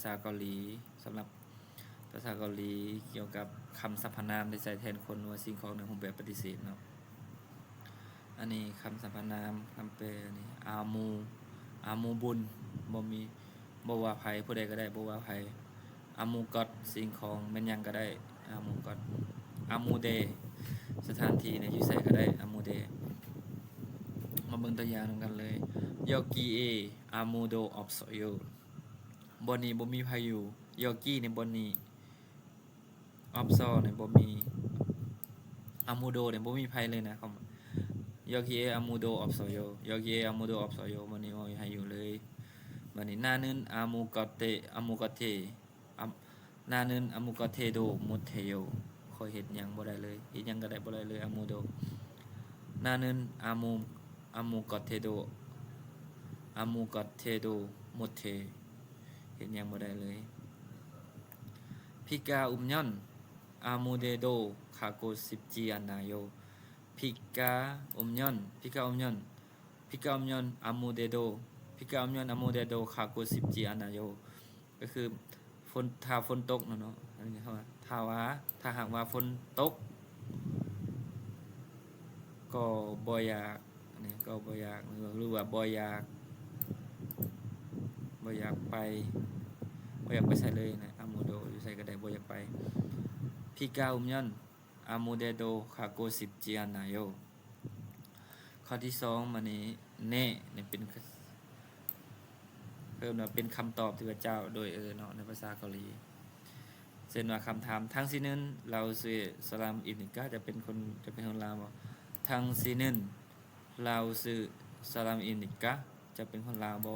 ภาษาเกาหลีสำหรับภาษาเกาหลีเกี่ยวกับคำสรรพนามได้ใช้แทนคนว่าสิ่งของในรูปแบบปฏิเสธเนาะอันนี้คำสรรพนามคำแปลนี่อามูบุญบ่มีบ่ว่าไผผู้ใดก็ได้บ่ว่าไผอามูกอดสิ่งของแม่นหยังก็ได้อามูกอดอามูเดสถานที่ในอยู่ไสก็ได้อามูเดมาเบิ่งตัวอย่างนำกันเลยยอกีเออามูโดออฟโซโยบอนนี้บ่มีพายุยอกี้ในบอนนี้ออฟซอในบ่มีอามูโดเนี่ยบ่มีภัยเลยนะครับยอกี้เออามูโดออฟโซโยยอกี้เออามูโดออฟโซโยบอนนี้บ่มีพายุเลยบัดนี้หน้านึนอามูกอเตอามูกอเทหน้านึนอามูกอเทโดมุเทโยคอยเฮ็ดหยังบ่ได้เลยเฮ็ดหยังก็ได้บ่ได้เลยอามูโดหน้านึนอามูกอเทโดอามูกอเทโดมุเทเห็นยังบ่ได้เลยพิกาย่อนอามูเดโดคาโกสิบจีอันนาโยพิกาย่อนอามูเดโดอามูเดโดคาโกสิบจีอันนาโยก็คือฝนตกเนาะอันนี้เขาว่าถ้าหากว่าฝนตกก็บ่อยากนี่ก็บ่อยากหรือว่าบ่อยากไปใส่เลยนะอามูโดอยู่ใส่ก็ได้บ่อยากไปพิกาย่อนอามูเดโดคาโกสิบจีอันนาโยข้อที่2มานี้เน่นี่เป็นเพิ่มว่าเป็นคำตอบที่พระเจ้าโดยเนาะในภาษาเกาหลีเช่นว่าคำถามทั้งซีนึนเราซื้อสลามอินิกะจะเป็นคนลาวบ่ทั้งซีนึนเราซื้อสลามอินิกะจะเป็นคนลาวบ่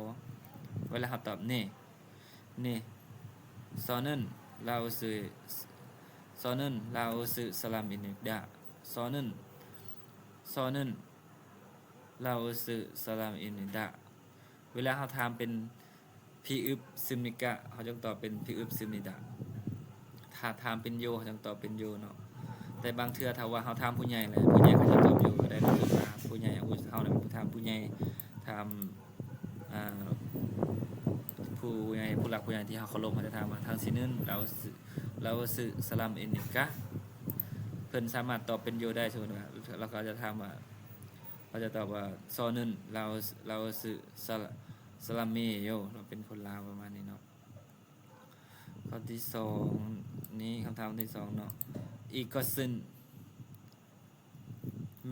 เวลาเขาตอบเน่ซอนึนเราซื้อสลามอินิกะซอนึนเราซื้อสลามอินิดะเวลาเขาถามเป็นพีอึบซึมนิกะเขาจะตอบเป็นพีอึบซึมนิดะถ้าถามเป็นโยเขาจะตอบเป็นโยเนาะแต่บางเทื่อถ้าว่าเขาถามผู้ใหญ่แหละผู้ใหญ่เขาจะตอบโยก็ได้คือว่าผู้ใหญ่เขาเนี่ยถามผู้ใหญ่ถามผู้ใหญ่ผู้หลักผู้ใหญ่ที่เขาเคารพเขาจะถามว่าทางซินึนเราซื้อสลามอินิกะเพิ่นสามารถตอบเป็นโยได้สมมุติว่าเราก็จะถามว่าเขาจะตอบว่าซอนึนเราซื้อสลามเมโยเราเป็นคนลาวประมาณนี้เนาะข้อที่2นี้คำถามที่2เนาะอีกอซึน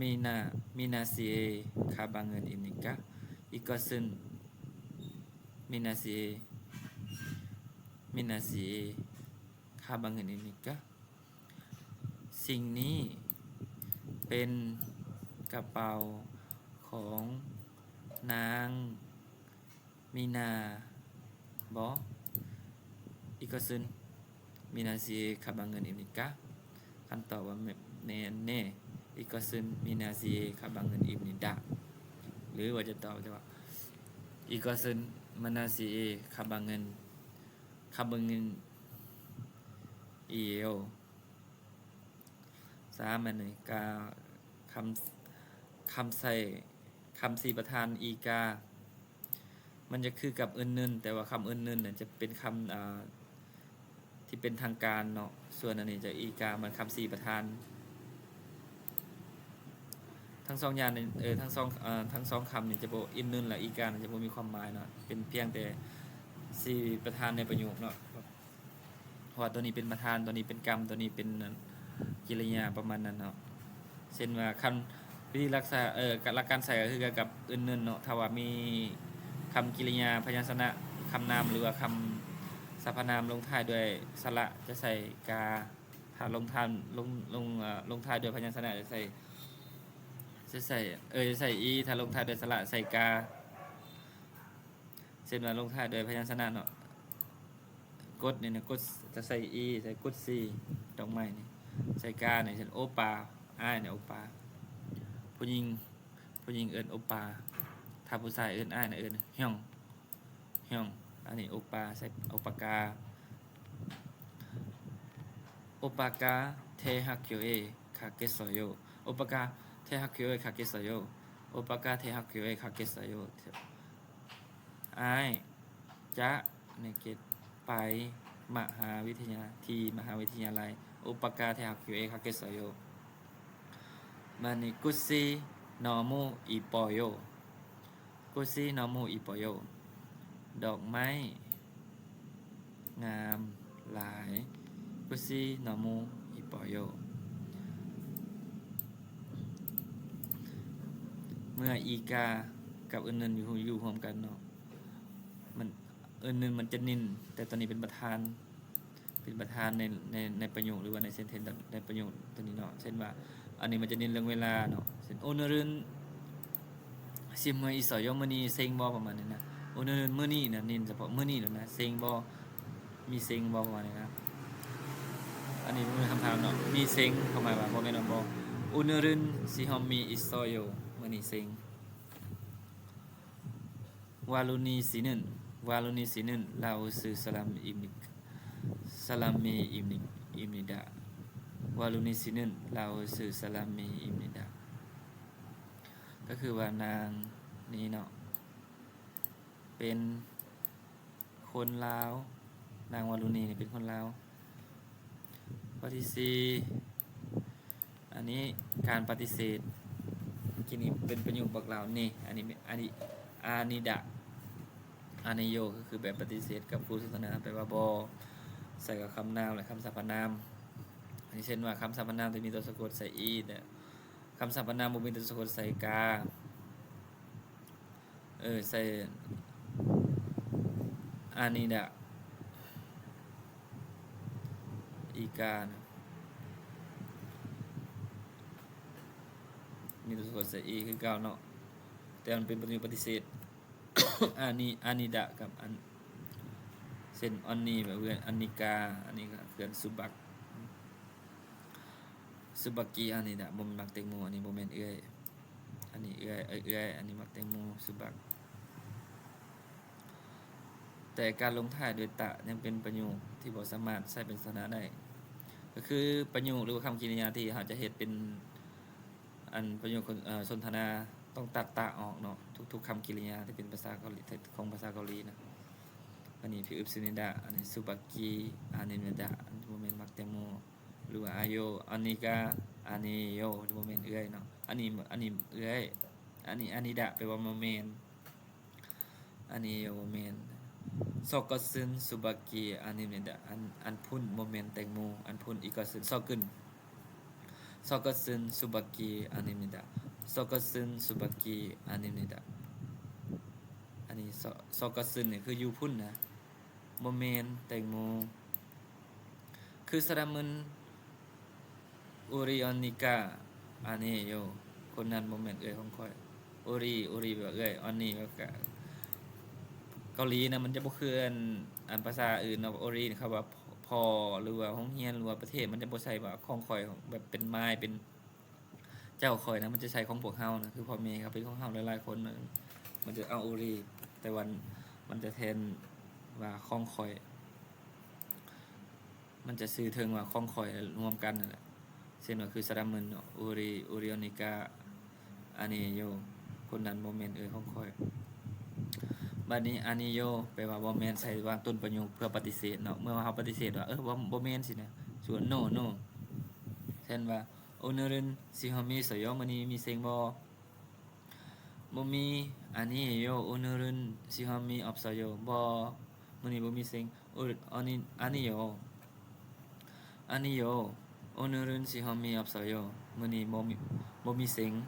มีนาซีเอคาบังเงินอินิกะอีกอซึนมีนาซีเอคาบังเงินอินิกะสิ่งนี้เป็นกระเป๋าของนางมีนาบออีกซึนมีนาซีคาบังเงินอินิกะคำตอบว่าเน่อีกซึนมีนาซีคาบังเงินอินิดะหรือว่าจะตอบว่าอีกซึนมานาซีคาบังเงินอีโอ3มันนี่กาคำใส่คำ4ประธานอีกามันจะคือกับอื่นนึนแต่ว่าคำอื่นนึนเนี่ยจะเป็นคำที่เป็นทางการเนาะส่วนอันนี้จะอีกามันคำ4ประธานทั้ง2อย่างนี่ทั้ง2คำนี่จะบ่อื่นนึนและอีกาจะบ่มีความหมายเนาะเป็นเพียงแต่4ประธานในประโยคเนาะเพราะว่าตัวนี้เป็นประธานตัวนี้เป็นกรรมตัวนี้เป็นกิริยาประมาณนั้นเนาะเช่นว่าคำวิธีรักษาหลักการใส่ก็คือกับอื่นนึนเนาะถ้าว่ามีคำกิริยาพยัญชนะคำนามหรือว่าคำสรรพนามลงท้ายด้วยสระจะใส่กาถ้าลงท้ายด้วยพยัญชนะจะใส่อีถ้าลงท้ายด้วยสระใส่กาเช่นว่าลงท้ายด้วยพยัญชนะเนาะกดนี่นะกดจะใส่อีใส่กดซีดอกไม้นี่ใส่กาเนี่ยเช่นโอปาอ้ายเนี่ยโอปาผู้หญิงเอิ้นโอปาถ้าผู้ชายเอิ้นอ้ายเนี่ยเอิ้นฮยองอันนี้โอปาใส่โอปากาเทฮักเกียวเอคาเกสโยโอปากาเทฮักเกียวเอคาเกสโยโอปากาเทฮักเกียวเอคาเกสโยอ้ายจ๊ะในเกต ไปมหาวิทยาที่มหาวิทยาลัยอุปการะคิวเอคาเกสโยมันนี่กุซีนอมูอีปอโยกุซีนอมูอีปอโยดอกไม้งามหลายกุซีนอมูอีปอโยเมื่ออีกากับอื่นๆอยู่รวมกันเนาะมันอื่นๆมันจะนินแต่ตอนนี้เป็นประธานในประโยคหรือว่าในเซนเทนซ์ในประโยคตัวนี้เนาะเช่นว่าอันนี้มันจะนินเรื่องเวลาเนาะเช่นโอเนรุนซิมเมออีสอยมื้อนี้เซ็งบ่ประมาณนี้นะโอเนรุนมื้อนี้นะนินเฉพาะมื้อนี้แล้วนะเซ็งบ่มีเซ็งบ่ประมาณนี้นะอันนี้เป็นคำถามเนาะมีเซ็งเข้ามาว่าบ่แม่นว่าบ่โอเนรุนซิฮอมมีอิสอยโยมื้อนี้เซ็งวาลุนีสินึนลาอุสสลามอิมิกSalami imnida Waluni sinunเราสื่อสลามีอิมนิดาก็คือว่านางนี้เนาะเป็นคนลาวนางวาลุนีนี่เป็นคนลาวข้อที่สี่อันนี้การปฏิเสธที่นี่เป็นประโยคบอกเรานี่อันนี้อานิดะอานิโยก็คือแบบปฏิเสธกับครูศาสนาแปลว่าบอใส่กับคำนามและคำสรรพนามอันนี้เช่นว่าคำสรรพนามจะมีตัวสะกดใส่อีแต่คำสรรพนามบ่มีตัวสะกดใส่กาใส่อานิดะอีกานะมีตัวสะกดใส่อีคือเก่าเนาะแต่มันเป็นประโยคปฏิเสธ อานิดะกับอันเช่นอันนี้แบบเพื่อนอันนิกาอันนี้ก็เพื่อนสุบักกีอันนี้นะบ่มักแตงโมอันนี้บ่แม่นเอื้อยอันนี้เอื้อยอันนี้มักแตงโมสุบักแต่การลงท้ายด้วยตะยังเป็นประโยคที่บ่สามารถใช้เป็นสถานะได้ก็คือประโยคหรือว่าคำกริยาที่เขาจะเฮ็ดเป็นอันประโยคสนทนาต้องตัดตะออกเนาะทุกๆคำกริยาที่เป็นภาษาเกาหลีของภาษาเกาหลีนะอันนี้พิอึบซินิดะอันนี้สุบักกีอันนี้เนดะอันนี้บ่แม่นมักแตงโมหรือว่าอาโยอันนี้ก็อันนี้โยบ่แม่นเอื้อยเนาะอันนี้เอื้อยอันนี้ดะแปลว่าบ่แม่นอันนี้โยบ่แม่นซอกกซึนสุบักกีอันนี้เนดะอันพุ่นบ่แม่นแตงโมอันพุ่นอีกก็ซึนซอกกึนซอกกซึนสุบักกีอันนี้เนดะซอกกซึนสุบักกีอันนี้เนดะอันนี้ซอกกซึนเนี่ยคืออยู่พุ่นนะบ่แม่นแตงโมคือสระมึนอุริออนิกาอันนี้โยคนนั้นบ่แม่นเอื้อยของข้อยอุริแบบเอื้อยออนนี่แบบเกาหลีนะมันจะบ่คืออันภาษาอื่นเนาะอุริเขาว่าพอหรือว่าโรงเรียนหรือว่าประเทศมันจะบ่ใช้ว่าของข้อยแบบเป็นไม้เป็นเจ้าข้อยนะมันจะใช้ของพวกเฮานะคือพ่อแม่เขาเป็นของเฮาหลายๆคนนะมันจะเอาอุริแต่วันมันจะแทนว่าของข้อยมันจะซื้อถึงว่าของข้อยรวมกันนั่นแหละเช่นว่าคือสระมึนเนาะอุริออนิกาอันนี้โยคนนั้นบ่แม่นเอื้อยของข้อยบัดนี้อันนี้โยแปลว่าบ่แม่นใช้วางต้นประโยคเพื่อปฏิเสธเนาะเมื่อเฮาปฏิเสธว่าบ่แม่นสินะส่วน no เช่นว่าโอเนรุนซิฮอมิสยอมื้อนี้มีเสียงบ่มีอันนี้โยโอเนรุนซิฮอมิอบซโยบ่มื้อนี้บ่มีเสียงอันนี้โย오늘은 시험이 없어요. 문이 몸이 생.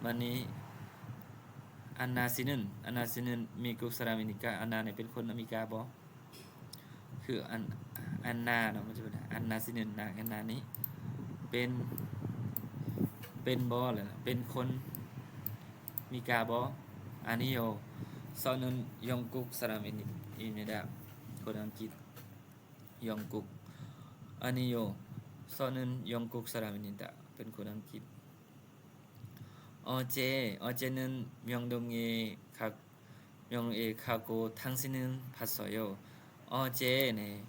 만이 안나씨는 미국 사람이니까 안나는 เป็นคนอเมริกาบ่คืออันนาเนาะมันจะเป็นอันนา씨는นางอันนานี้เป็นบ่เลยนะเป็นคนมีกาบ่อันนี้โย저는 영국 사람입니다. คนอังกฤษ영국 아니요. 저는 영국 사람입니다. เป็นคนอังกฤษ 어제는 명동에 가고 당신은 봤어요. 어제 네.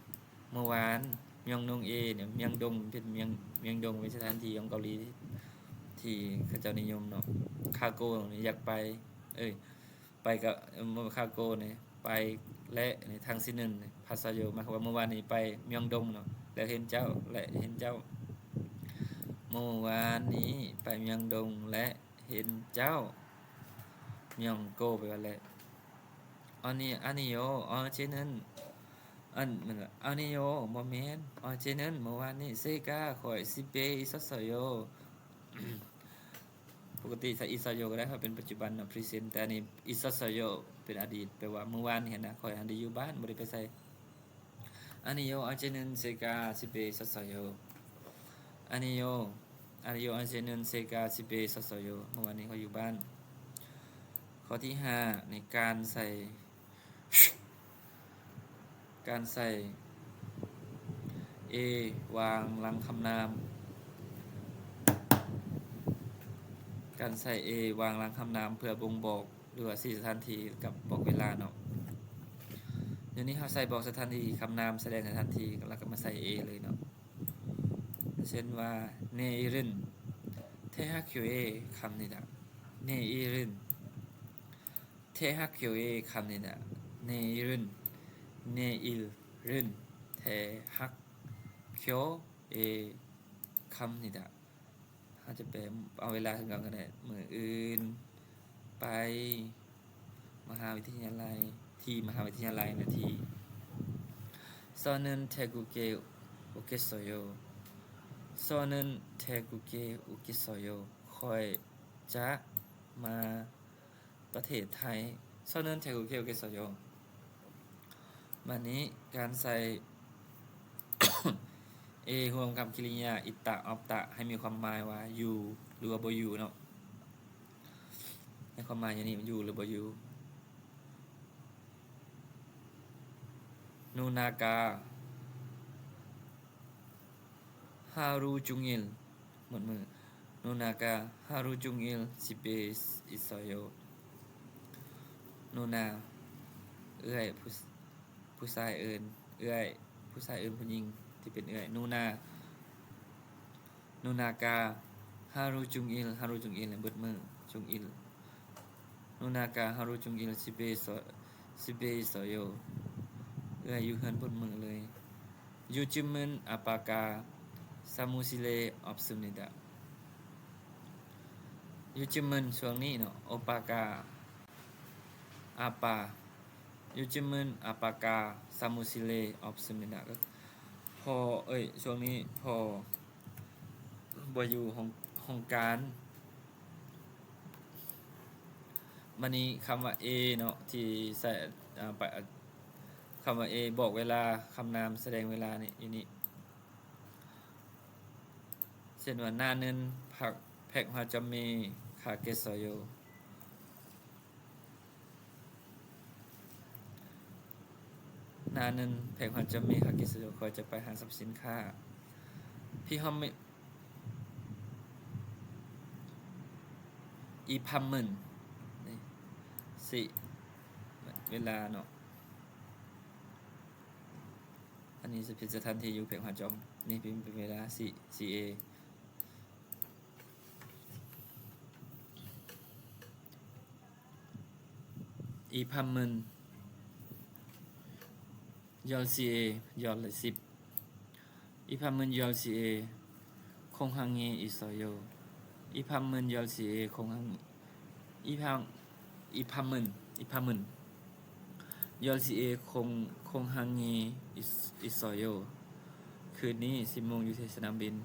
เมื่อวานเมียงดงเนี่ยเมียงดงเป็นเมียงดงเป็นสถานที่ของเกาหลีที่เขาเจ้านิยมเนาะคาโกอยากไปไปกับคาโกเนี่ยไป และในทางที่หนึ่งภาษาโยหมายความว่าเมื่อวานนี้ไปเมียงดงเนาะแล้วเห็นเจ้าและเห็นเจ้าเมื่อวานนี้ไปเมียงดงและเห็นเจ้าเมียงโกไปว่าและอันนี้โยอ๋อเจนั้นอันมันอันนี้โยบ่แม่นอ๋อเจนั้นเมื่อวานนี้เซกาข่อยสิเปอิซอสโย ปกติถ้าอิซาโยก็ได้ครับเป็นปัจจุบันนะพรีเซนต์แต่อันนี้อิซาซโยเป็นอดีตแปลว่าเมื่อวานเห็นนะคอยอันได้อยู่บ้านบ่ได้ไปใส่อันนี้โยอาเจนึนเซกาสิเปซัสโยอันนี้โยอาเจนึนเซกาสิเปซัสโยเมื่อวานนี้เขาอยู่บ้านข้อที่5ในการใส่เอวางหลังคำนามการใส่ A วางหลังคำนามเพื่อบ่งบอกหรือว่า4สถานที่กับบอกเวลาเนาะเดี๋ยวนี้เราใส่บอกสถานที่คำนามแสดงสถานที่แล้วก็มาใส่ A เลยเนาะเช่นว่าเนอิรินเทฮักคิวเอคำนี้นะเนอิรินเทฮักคิวเอคำนี้นะเนอิรินเนอิลรินเทฮักคิวเอคำนี้นะอาจจะเป็นเอาเวลาถึงกันก็ได้มืออื่นไปมหาวิทยาลัยที่มหาวิทยาลัยนาทีซอนึนเทกุเกอุเกโซโยซอนึนเทกุเกอุเกโซโยคอยจะมาประเทศไทยซอนึนเทกุเกอุเกโซโยวันนี้การใส่ เอรวมกับกริยาอิตะออปตะให้มีความหมายว่าอยู่หรือว่าบ่อยู่เนาะในความหมายอย่างนี้มันอยู่หรือบ่อยู่นูนากาฮารูจุงอิลหมดมือนูนากาฮารูจุงอิลซิเปอิซโยนูนาเอื้อยผู้ชายเอิ้นเอื้อยผู้ชายเอิ้นผู้หญิงที่เป็นเอื้อยนูนากาฮารูจุงอิลเบิดมือจุงอิลนูนากาฮารูจุงอิลซิเปอิซโยเอื้อยอยู่เฮือนเบิดมือเลยยูจิมึนอาปากาซามูซิเลออฟซุนิดายูจิมึนช่วงนี้เนาะโอปากาอาปายูจิมึนอาปากาซามูซิเลออฟซุนิดาก็พอช่วงนี้พอบ่อยู่ห้องการมันนี้คำว่า A เนาะที่ใส่ไปคำว่า A บอกเวลาคำนามแสดงเวลานี่อยู่นี่เช่นว่าหน้านึนผักแพกฮาจามีคาเกสโยหน้านึนแพกฮาจามีคาเกสโยคอยจะไปหาทรัพย์สินค้าพี่ฮอมอีพัมมึนสิเวลาเนาะอันนี้จะเป็นสถานที่อยู่แพกฮาจอมนี่เป็นเวลา4 aอีพัมมึนยอลซีเอยอลเลย10อีพัมมึนยอลซีเอคงฮังเงอิซโยอีพัมมึนยอลซีเอคงฮังอีพัมมึนยอลซีเอคงฮังเงอิซโยคืนนี้10 โมงอยู่ที่สนามบิน